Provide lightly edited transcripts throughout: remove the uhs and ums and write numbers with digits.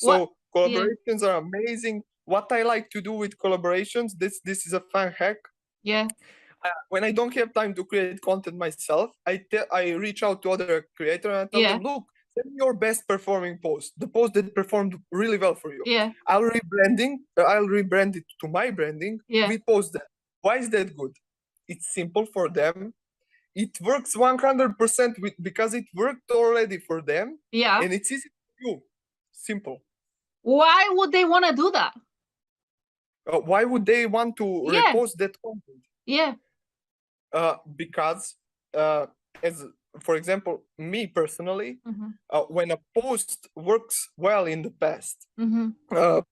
So What? collaborations are amazing. What I like to do with collaborations, this is a fun hack. Yeah. When I don't have time to create content myself, I reach out to other creators and I tell Yeah. them, look, send me your best performing post, the post that performed really well for you. Yeah. I'll rebrand it to my branding. Yeah. We post that. Why is that good? It's simple for them. It works 100% because it worked already for them. Yeah. And it's easy for you. Simple. Why would they want to do that? Why would they want to repost that content? Yeah. Because as for example, me personally, when a post works well in the past,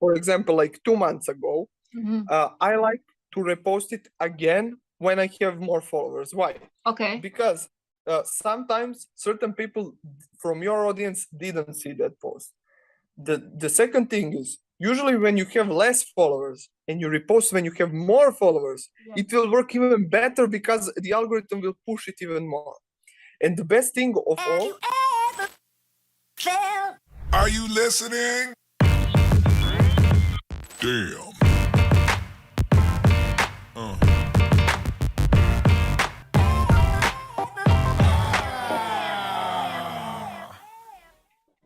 for example, like 2 months ago, I like to repost it again when I have more followers. Why? Okay. Because sometimes certain people from your audience didn't see that post. The second thing is, usually when you have less followers and you repost when you have more followers, it will work even better because the algorithm will push it even more. And the best thing of all... Are you listening? Damn.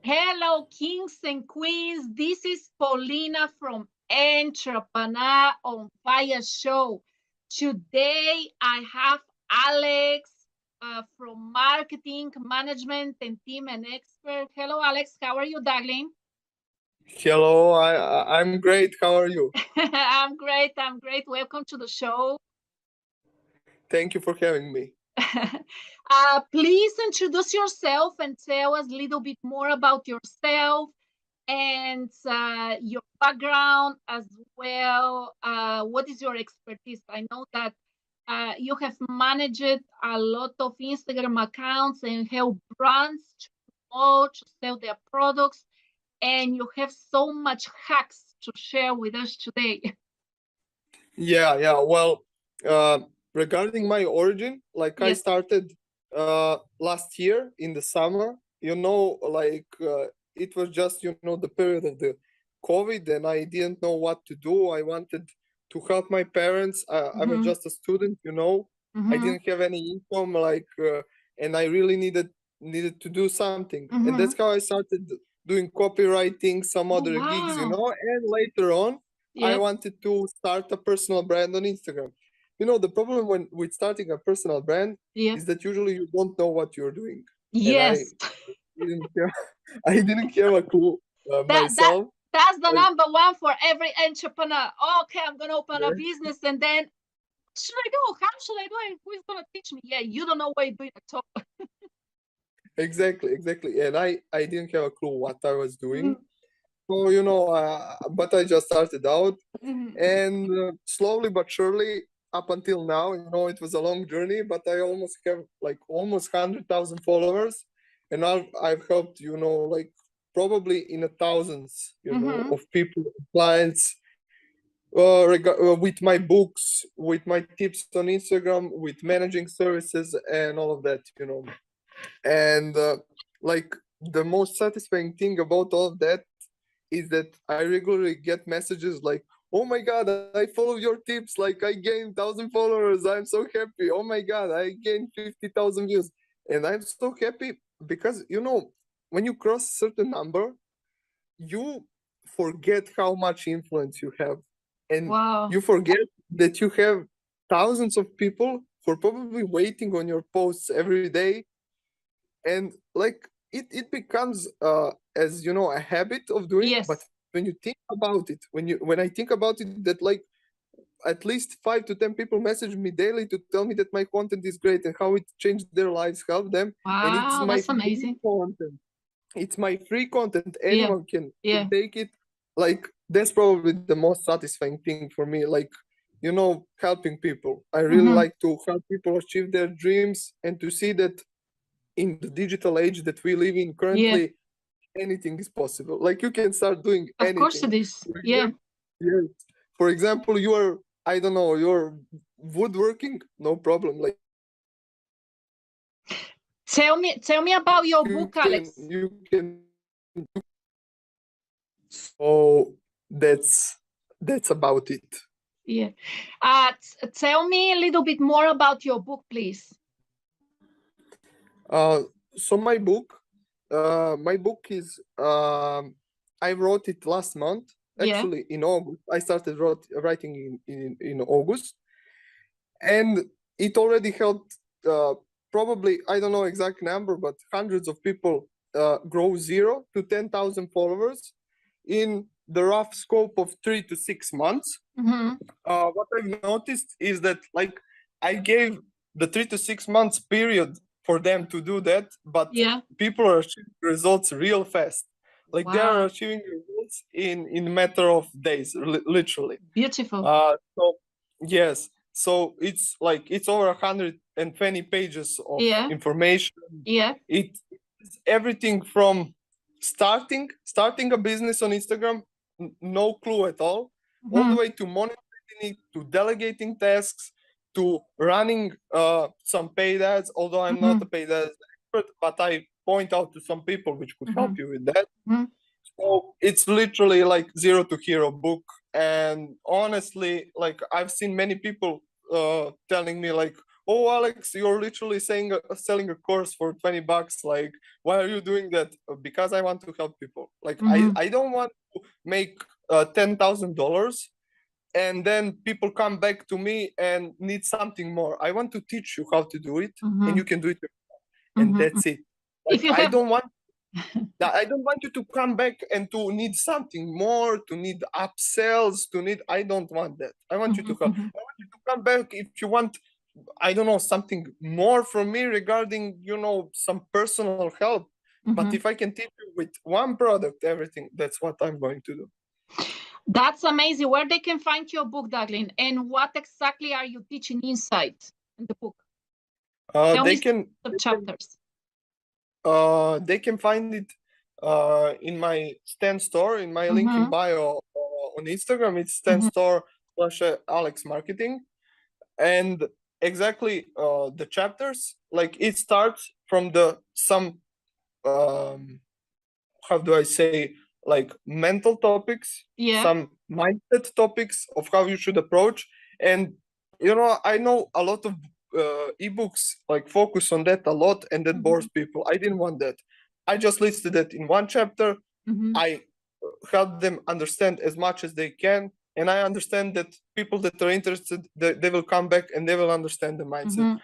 Hello, kings and queens. This is Polina from Entrepreneur on Fire Show. Today, I have Alex from Marketing, Management, and Team and Expert. Hello, Alex. How are you, darling? Hello, I'm great. How are you? I'm great. I'm great. Welcome to the show. Thank you for having me. Please introduce yourself and tell us a little bit more about yourself and your background as well. What is your expertise? I know that you have managed a lot of Instagram accounts and help brands to promote, to sell their products, and you have so much hacks to share with us today. Yeah. Well, regarding my origin, like I started last year in the summer, it was just, the period of the COVID and I didn't know what to do. I wanted to help my parents. I was just a student, I didn't have any income, and I really needed to do something. And that's how I started doing copywriting, some other gigs, and later on, I wanted to start a personal brand on Instagram. The problem with starting a personal brand is that usually you don't know what you're doing. Yes. And I didn't have a clue myself. That's the number one for every entrepreneur. Okay, I'm going to open a business and then, what should I do? How should I do it? Who is going to teach me? Yeah, you don't know what you're doing at all. Exactly. And I didn't have a clue what I was doing. So, but I just started out and slowly but surely up until now, it was a long journey, but I almost have almost 100,000 followers. And I've helped, probably in the thousands, of people, clients, with my books, with my tips on Instagram, with managing services and all of that, And the most satisfying thing about all of that is that I regularly get messages like, oh my God, I follow your tips. I gained 1,000 followers. I'm so happy. Oh my God, I gained 50,000 views. And I'm so happy because, when you cross a certain number, you forget how much influence you have. And you forget that you have thousands of people who are probably waiting on your posts every day. And it becomes as a habit of doing. But when you think about it, when I think about it, that at least 5 to 10 people message me daily to tell me that my content is great and how it changed their lives, helped them. And it's my that's amazing. content. It's my free content. Anyone can take it. That's probably the most satisfying thing for me. Helping people. I really like to help people achieve their dreams and to see that in the digital age that we live in currently, anything is possible. You can start doing anything. Of course it is. Yeah. For example, you're woodworking, no problem. Tell me about your book, Alex. Oh, that's about it. Yeah. Tell me a little bit more about your book, please. So my book is I wrote it last month. Actually, in August. I started writing in August, and it already helped probably, I don't know exact number, but hundreds of people grow 0 to 10,000 followers in the rough scope of 3 to 6 months. What I've noticed is that, like, I gave the 3 to 6 months period for them to do that, but people are achieving results real fast. Like, they are achieving results in a matter of days, literally. Beautiful. So yes, so it's like it's over 120 pages of information. It's everything from starting a business on Instagram, no clue at all the way to monetizing it, to delegating tasks, to running some paid ads. Although I'm not a paid ads expert, but I point out to some people which could help you with that. So it's literally like 0 to hero book. And honestly, like, I've seen many people telling me like, oh, Alex, you're literally selling a course for $20. Like, why are you doing that? Because I want to help people. Like, I don't want to make $10,000 and then people come back to me and need something more. I want to teach you how to do it, and you can do it, and that's it. Like, I don't want you to come back and to need something more, to need upsells, I don't want that. I want you to come. I want you to come back if you want, I don't know, something more from me regarding, some personal help. But if I can teach you with one product, everything, that's what I'm going to do. That's amazing. Where they can find your book, Daglin, and what exactly are you teaching inside in the book? They can find it in my Stan store, in my link in bio on Instagram. It's Stan store/Alex Marketing, and exactly the chapters, like, it starts from some how do I say, like, mental topics, some mindset topics of how you should approach. And I know a lot of ebooks like focus on that a lot, and that bores people. I didn't want that. I just listed it in one chapter. I help them understand as much as they can, and I understand that people that are interested, they will come back and they will understand the mindset.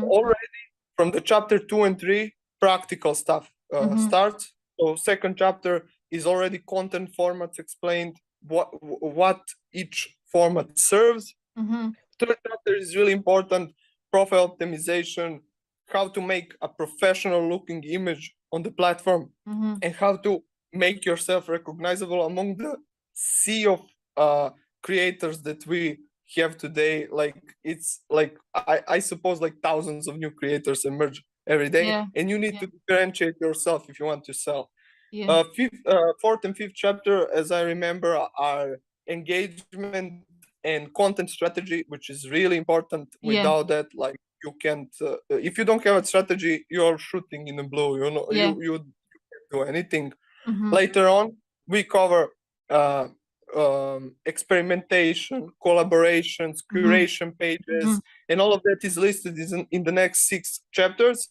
Already from the chapter 2 and 3, practical stuff starts. So second chapter is already content formats explained, what each format serves. Third chapter is really important, profile optimization, how to make a professional looking image on the platform, and how to make yourself recognizable among the sea of creators that we have today. Like, it's like, I suppose, like, thousands of new creators emerge every day, and you need to differentiate yourself if you want to sell. Fourth and fifth chapter, as I remember, are engagement and content strategy, which is really important. Without that, like, you can't if you don't have a strategy, you're shooting in the blue. You can't do anything. Later on, we cover experimentation, collaborations, curation pages, and all of that is listed in the next 6 chapters.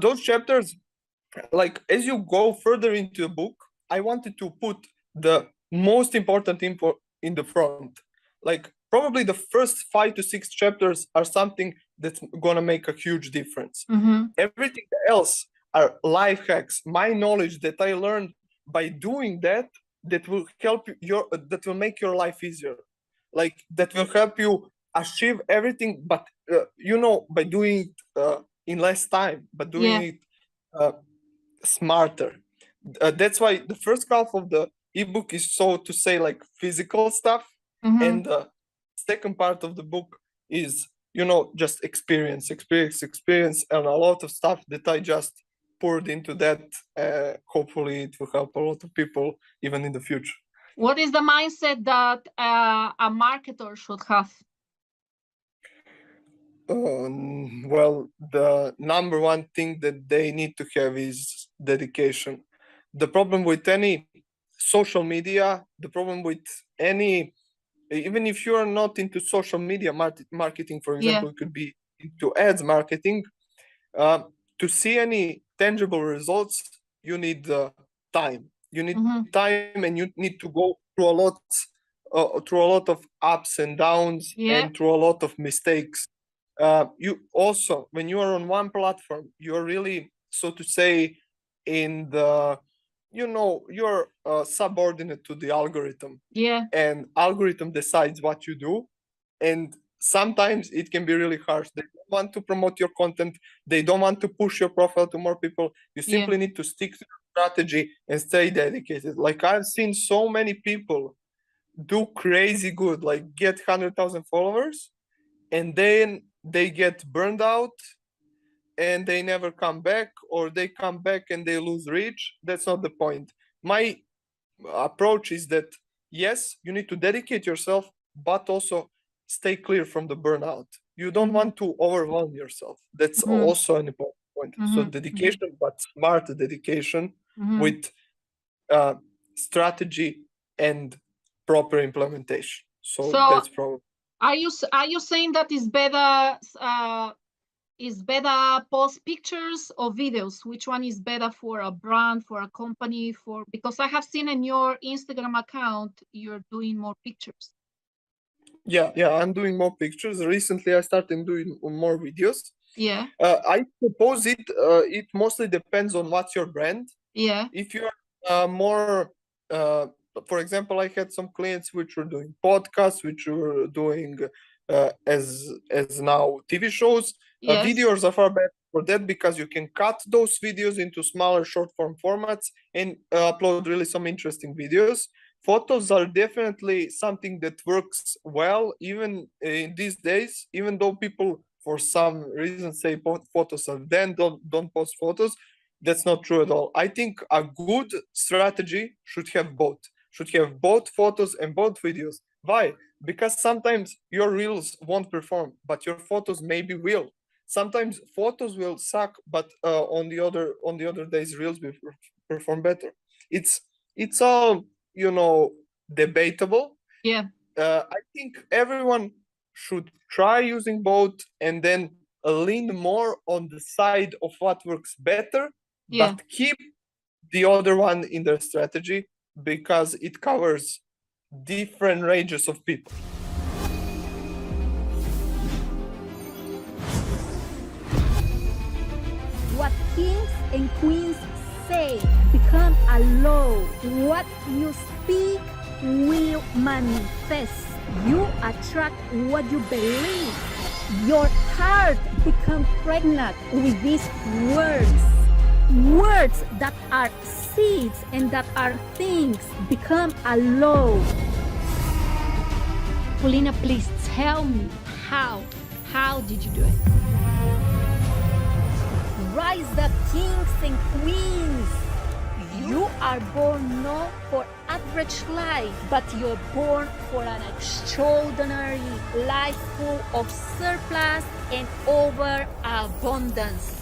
Those chapters, like, as you go further into the book, I wanted to put the most important info in the front. Like, probably the first 5 to 6 chapters are something that's gonna make a huge difference. Everything else are life hacks, my knowledge that I learned by doing that will help that will make your life easier. Like, that will help you achieve everything, but by doing it in less time, but doing it smarter. That's why the first half of the ebook is, so to say, like, physical stuff, and the second part of the book is just experience, and a lot of stuff that I just poured into that. Hopefully it will help a lot of people even in the future. What is the mindset that a marketer should have? Well, the number one thing that they need to have is dedication. The problem with any social media, the problem with any, even if you are not into social media marketing, for example, it could be into ads marketing, to see any tangible results, you need time. You need time, and you need to go through a lot of ups and downs and through a lot of mistakes. You also, when you are on one platform, you're really, so to say, in the, you're subordinate to the algorithm. And algorithm decides what you do. And sometimes it can be really harsh. They don't want to promote your content. They don't want to push your profile to more people. You simply need to stick to your strategy and stay dedicated. Like, I've seen so many people do crazy good, like get 100,000 followers, and then they get burned out and they never come back, or they come back and they lose reach. That's not the point. My approach is that, yes, you need to dedicate yourself, but also stay clear from the burnout. You don't want to overwhelm yourself. That's also an important point. So dedication, but smart dedication with strategy and proper implementation. So that's probably. Are you saying that is better post pictures or videos? Which one is better for a brand, for a company? Because I have seen in your Instagram account you're doing more pictures. Yeah, I'm doing more pictures. Recently, I started doing more videos. Yeah. I suppose it mostly depends on what's your brand. Yeah. If you're more, for example, I had some clients which were doing podcasts, which were doing as now TV shows. Videos are far better for that, because you can cut those videos into smaller short form formats and upload really some interesting videos. Photos are definitely something that works well even in these days, even though people for some reason say photos are then don't post photos. That's not true at all. I think a good strategy should have both photos and both videos. Why? Because sometimes your reels won't perform, but your photos maybe will. Sometimes photos will suck, but on the other days reels will perform better. It's all, debatable. I think everyone should try using both, and then lean more on the side of what works better, but keep the other one in their strategy, because it covers different ranges of people. What kings and queens say become a law. What you speak will manifest. You attract what you believe. Your heart becomes pregnant with these words. Words that are seeds and that are things become a law. Polina, please tell me how. How did you do it? Rise up, kings and queens. You are born not for average life, but you're born for an extraordinary life full of surplus and overabundance.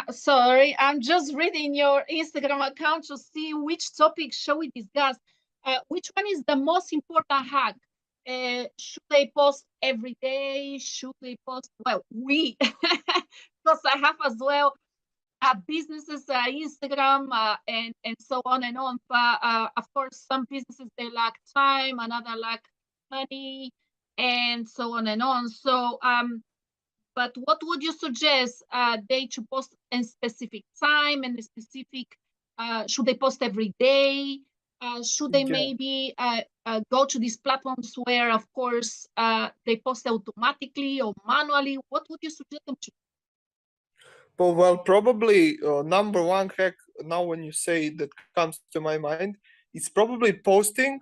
Sorry, I'm just reading your Instagram account to see which topic shall we discuss. Which one is the most important hack? Should they post every day? Should they post? Well, because I have as well businesses, Instagram, and so on and on. But of course, some businesses, they lack time, another lack money, and so on and on. So but what would you suggest? They to post in specific time and specific, should they post every day? Should they maybe go to these platforms where, of course, they post automatically or manually? What would you suggest them to? Well, probably number one hack now when you say that comes to my mind, it's probably posting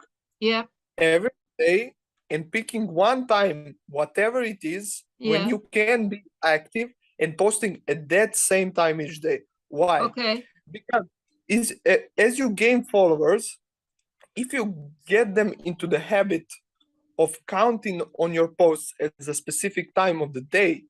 every day and picking one time, whatever it is, when you can be active and posting at that same time each day. Why? Okay. Because as you gain followers, if you get them into the habit of counting on your posts at a specific time of the day,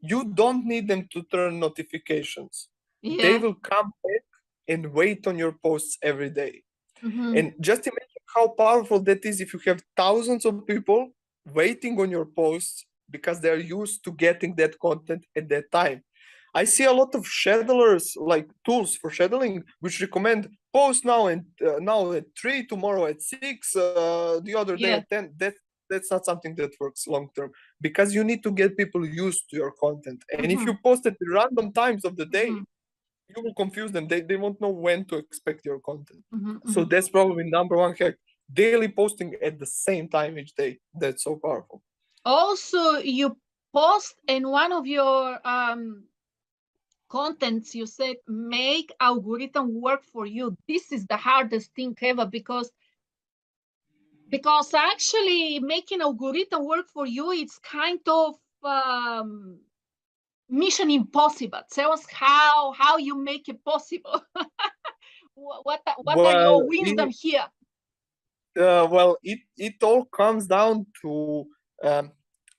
you don't need them to turn notifications. Yeah. They will come back and wait on your posts every day. And just imagine how powerful that is if you have thousands of people waiting on your posts because they're used to getting that content at that time. I see a lot of schedulers, like tools for scheduling, which recommend post now and now at 3, tomorrow at 6, the other day at 10. That's not something that works long term, because you need to get people used to your content. And if you post at random times of the day, you will confuse them. They won't know when to expect your content. So that's probably number one hack. Daily posting at the same time each day. That's so powerful. Also, you post in one of your contents, you said, make algorithm work for you. This is the hardest thing ever, because actually making algorithm work for you, it's kind of mission impossible. Tell us how you make it possible. what are your wisdom here? Well, it all comes down to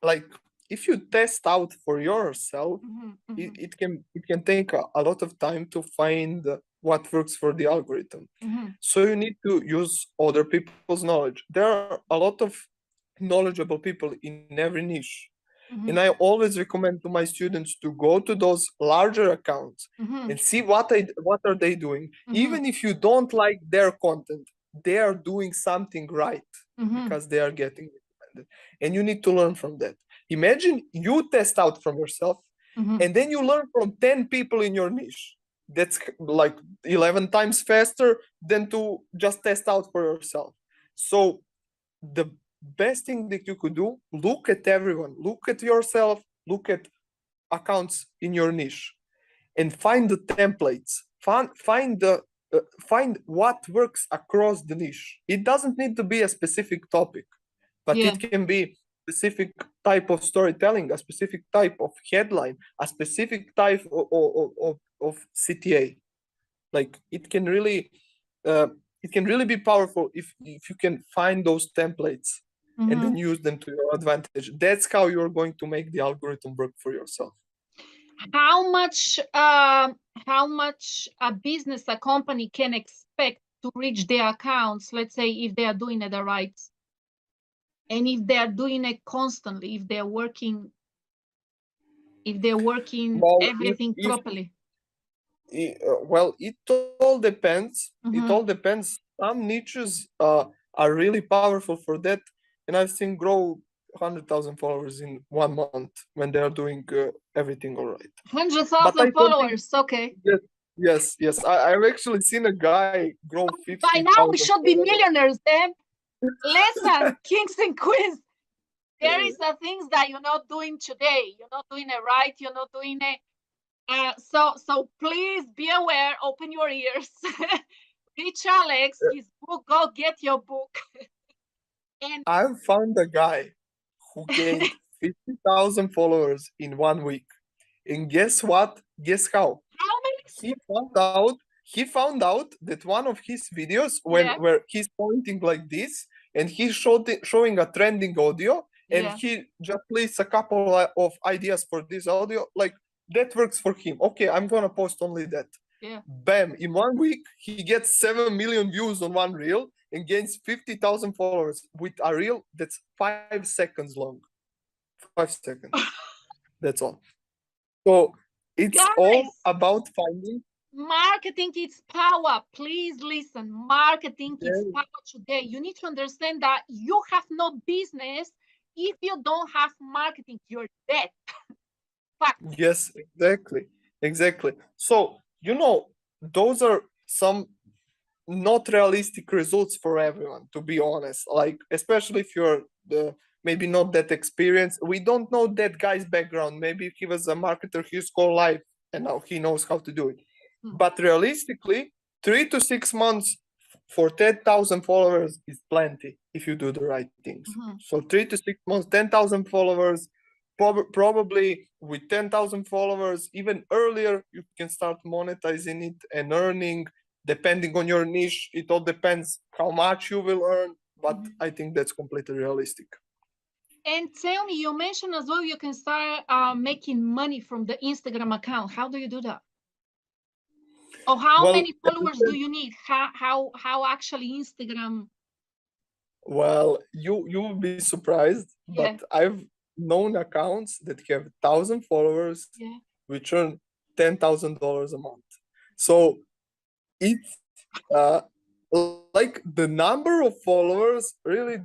like, if you test out for yourself, it can take a lot of time to find what works for the algorithm. So you need to use other people's knowledge. There are a lot of knowledgeable people in every niche. And I always recommend to my students to go to those larger accounts and see what are they doing. Even if you don't like their content, they are doing something right because they are getting recommended. And you need to learn from that. Imagine you test out from yourself and then you learn from 10 people in your niche. That's like 11 times faster than to just test out for yourself. So the best thing that you could do, look at everyone, look at yourself, look at accounts in your niche, and find the templates. Find what works across the niche. It doesn't need to be a specific topic, but it can be specific type of storytelling, a specific type of headline, a specific type of CTA. Like, it can really be powerful if you can find those templates and then use them to your advantage. That's how you're going to make the algorithm work for yourself. How much a business, a company can expect to reach their accounts, let's say, if they are doing it right, and if they are doing it constantly, if they're working everything properly? Well, it all depends. It all depends. Some niches are really powerful for that, and I've seen grow 100,000 followers in 1 month when they are doing everything all right. 100,000 followers, okay. Yes. I've actually seen a guy grow 50,000. By now we should be millionaires then. Listen, kings and queens, there is the things that you're not doing today. You're not doing it right. You're not doing it. So please be aware. Open your ears. Reach Alex. His book. Go get your book. And I found a guy who gained 50,000 followers in 1 week, and guess what? Guess how? How many? He found out that one of his videos, where he's pointing like this, and he's showing a trending audio, and he just lists a couple of ideas for this audio, like, that works for him. Okay, I'm gonna post only that. Bam! In 1 week, he gets 7 million views on one reel and gains 50,000 followers with a reel that's 5 seconds long. 5 seconds. That's all. So it's all about finding. Marketing is power. Please listen. Marketing is power today. You need to understand that you have no business if you don't have marketing. You're dead. Fact. Yes, exactly. So, those are some not realistic results for everyone, to be honest. Like, especially if you're maybe not that experienced. We don't know that guy's background. Maybe he was a marketer his whole life and now he knows how to do it. But realistically, 3 to 6 months for 10,000 followers is plenty if you do the right things. So 3 to 6 months, 10,000 followers, probably with 10,000 followers, even earlier, you can start monetizing it and earning, depending on your niche. It all depends how much you will earn, but I think that's completely realistic. And tell me, you mentioned as well you can start making money from the Instagram account. How do you do that? Or how many followers do you need? How actually Instagram? Well, you will be surprised, but I've known accounts that have 1,000 followers, which earn $10,000 a month. So it's like the number of followers really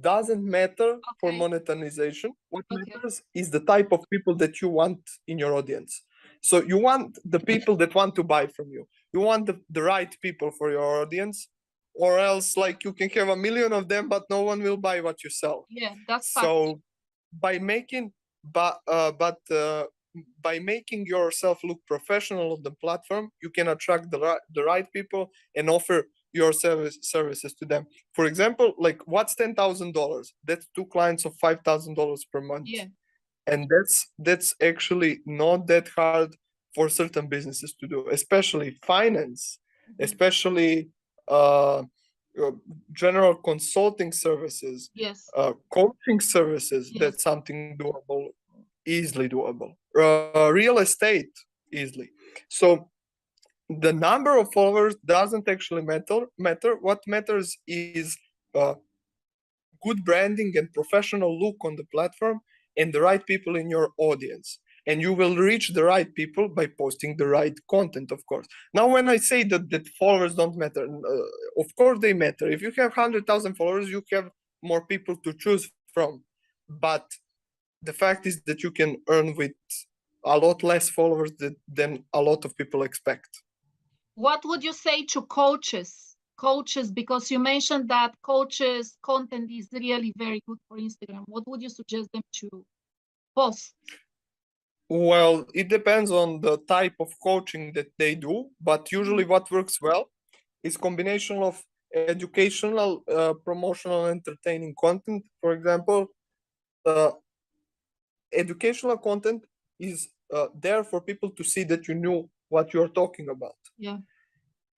doesn't matter for monetization. What matters is the type of people that you want in your audience. So you want the people that want to buy from you. You want the right people for your audience, or else like you can have 1 million of them, but no one will buy what you sell. Yeah, that's so by making by making yourself look professional on the platform, you can attract the right people and offer your services to them. For example, like what's $10,000? That's 2 clients of $5,000 per month. Yeah. And that's actually not that hard for certain businesses to do, especially finance, especially general consulting services, coaching services. That's something doable, easily doable. Real estate, easily. So the number of followers doesn't actually matter. What matters is good branding and professional look on the platform and the right people in your audience. And you will reach the right people by posting the right content, of course. Now, when I say that followers don't matter, of course they matter. If you have 100,000 followers, you have more people to choose from. But the fact is that you can earn with a lot less followers than a lot of people expect. What would you say to coaches, because you mentioned that coaches' content is really very good for Instagram? What would you suggest them to post? Well, it depends on the type of coaching that they do, but usually what works well is combination of educational, promotional, entertaining content. For example, educational content is there for people to see that you knew what you're talking about. Yeah.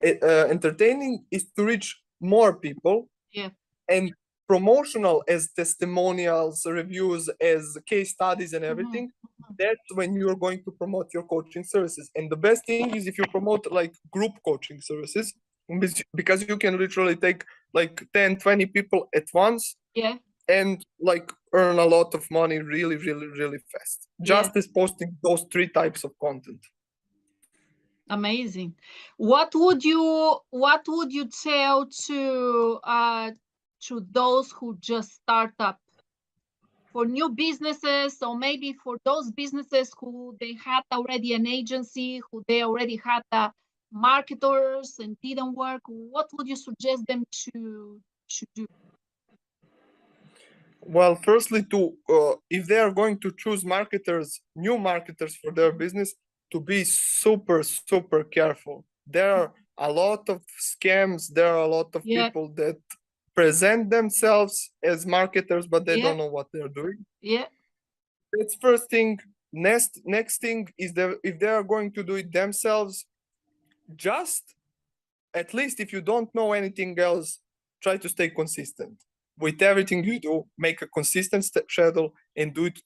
Entertaining is to reach more people. Yeah. And promotional, as testimonials, reviews, as case studies and everything, that's when you're going to promote your coaching services. And the best thing is if you promote like group coaching services, because you can literally take like 10, 20 people at once. Yeah. And like earn a lot of money really, really, really fast. Just as posting those 3 types of content. Amazing. What would you tell to those who just start up, for new businesses, or maybe for those businesses who they had already an agency, who they already had marketers and didn't work? What would you suggest them to do? Well, firstly, if they are going to choose new marketers for their business, to be super, super careful. There are a lot of scams. There are a lot of people that present themselves as marketers, but they don't know what they're doing. Yeah. That's first thing. Next thing is that if they are going to do it themselves, just at least if you don't know anything else, try to stay consistent. With everything you do, make a consistent schedule and do it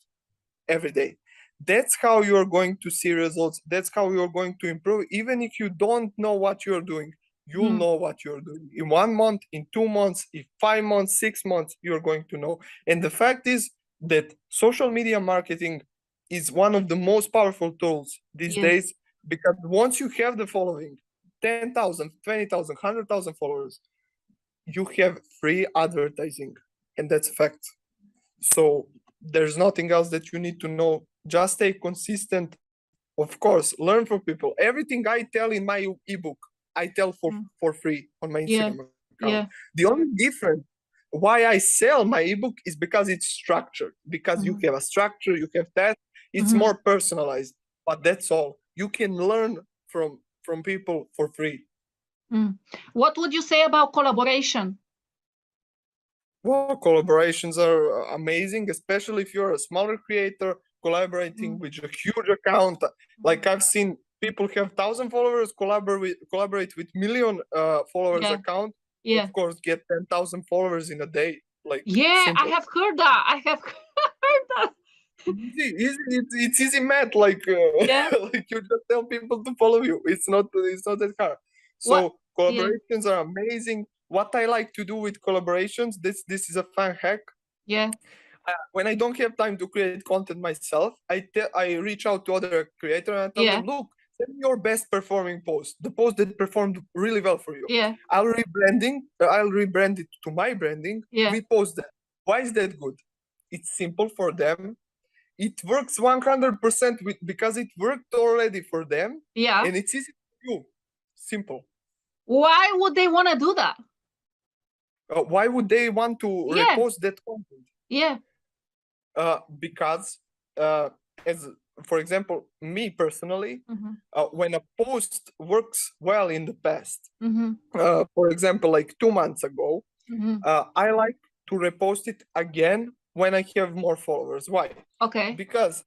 every day. That's how you're going to see results. That's how you're going to improve. Even if you don't know what you're doing, you'll know what you're doing. In 1 month, in 2 months, in 5 months, 6 months, you're going to know. And the fact is that social media marketing is one of the most powerful tools these days, because once you have the following, 10,000, 20,000, 100,000 followers, you have free advertising, and that's a fact. So there's nothing else that you need to know. Just stay consistent. Of course, learn from people. Everything I tell in my ebook, I tell for free on my Instagram account. The only difference why I sell my ebook is because it's structured, because you have a structure, you have that. It's more personalized, but that's all. You can learn from people for free. What would you say about collaboration? Well, collaborations are amazing, especially if you're a smaller creator. collaborating with a huge account. Like I've seen people have 1,000 followers collaborate with million followers account. Of course, get 10,000 followers in a day. Like simple. I have heard that. I have heard that. It's easy math. Like like you just tell people to follow you. It's not that hard. So collaborations are amazing. What I like to do with collaborations, this is a fun hack. When I don't have time to create content myself, I reach out to other creators and I tell them, look, send me your best performing post, the post that performed really well for you. I'll rebrand it to my branding. We post that. Why is that good? It's simple for them. It works 100% because it worked already for them. And it's easy for you. Simple. Why would they want to do that? Why would they want to repost that content? Because as for example, me personally, when a post works well in the past, for example, like 2 months ago, I like to repost it again when I have more followers. Why? Because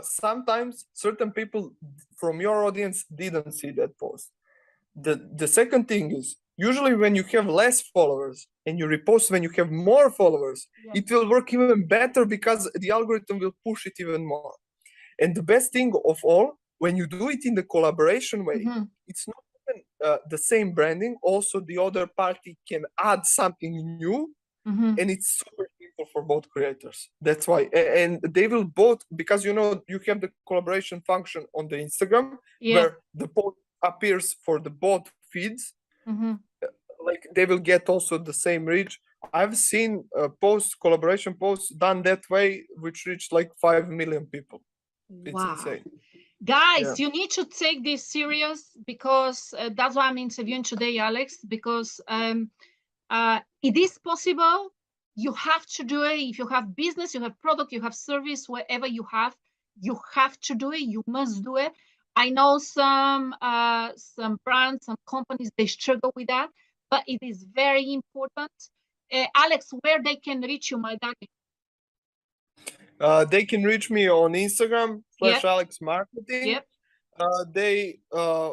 sometimes certain people from your audience didn't see that post. The second thing is, usually when you have less followers and you repost when you have more followers, it will work even better because the algorithm will push it even more. And the best thing of all, when you do it in the collaboration way, it's not even the same branding. Also, the other party can add something new, and it's super simple for both creators. That's why. And they will both, because you have the collaboration function on the Instagram, where the post appears for the both feeds. Like they will get also the same reach. I've seen collaboration posts done that way, which reached like 5 million people. It's insane. Guys, you need to take this serious, because that's why I'm interviewing today, Alex, because it is possible. You have to do it. If you have business, you have product, you have service, whatever you have to do it. You must do it. I know some brands, some companies, they struggle with that, but it is very important. Alex, where they can reach you, my darling? They can reach me on Instagram /AlexMarketing.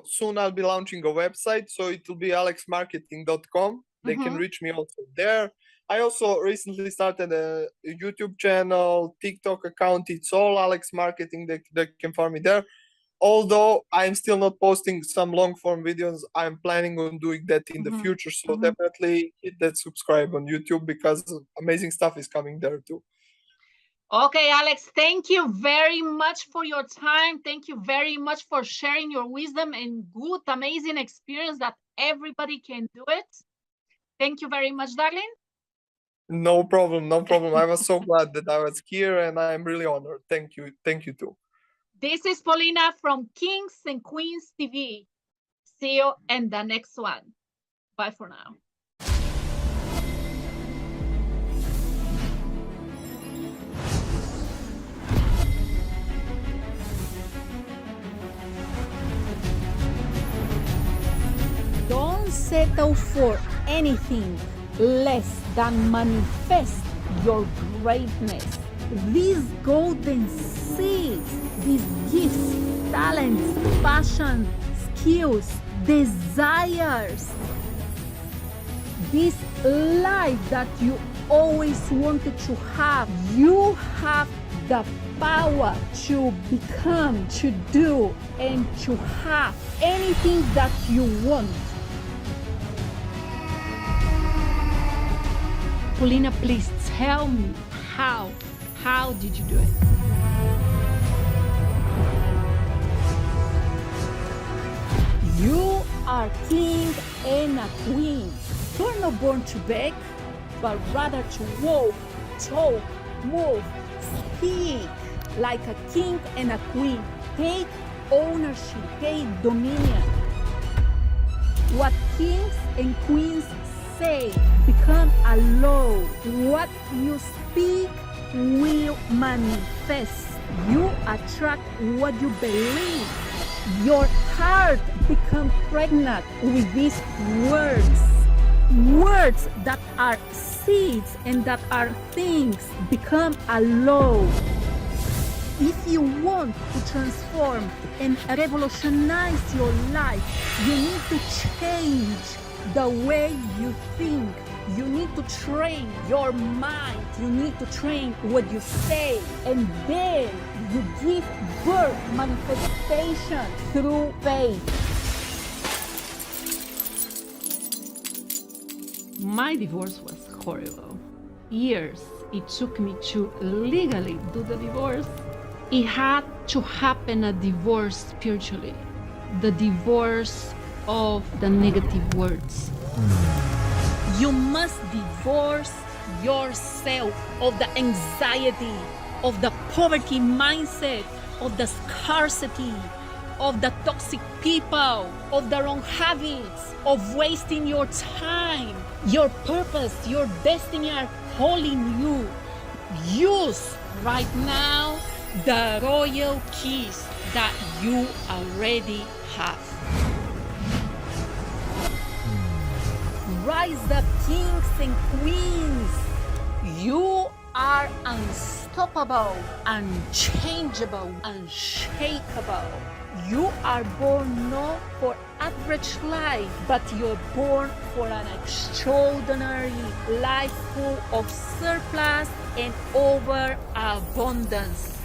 Soon I'll be launching a website, so it will be alexmarketing.com. They can reach me also there. I also recently started a YouTube channel, TikTok account. It's all Alex Marketing. They can find me there. Although I'm still not posting some long form videos, I'm planning on doing that in the future. So definitely hit that subscribe on YouTube, because amazing stuff is coming there too. Okay, Alex, thank you very much for your time. Thank you very much for sharing your wisdom and good, amazing experience that everybody can do it. Thank you very much, darling. No problem. I was so glad that I was here, and I'm really honored. Thank you too. This is Polina from Kings and Queens TV. See you in the next one. Bye for now. Don't settle for anything less than manifest your greatness. These golden seeds, these gifts, talents, passion, skills, desires, this life that you always wanted to have, you have the power to become, to do, and to have anything that you want. Polina, please tell me how did you do it? You are king and a queen. You're not born to beg, but rather to walk, talk, move, speak like a king and a queen. Take ownership, take dominion. What kings and queens say become a law. What you speak will manifest. You attract what you believe. Your heart becomes pregnant with these words. Words that are seeds and that are things become a law. If you want to transform and revolutionize your life, you need to change the way you think. You need to train your mind. You need to train what you say. And then you give birth, manifestation through faith. My divorce was horrible. Years it took me to legally do the divorce. It had to happen a divorce spiritually, the divorce of the negative words. You must divorce yourself of the anxiety, of the poverty mindset, of the scarcity, of the toxic people, of the wrong habits, of wasting your time. Your purpose, your destiny are calling you. Use right now the royal keys that you already have. Rise up, kings and queens. You are unstoppable, unchangeable, unshakable. You are born not for average life, but you're born for an extraordinary life full of surplus and overabundance.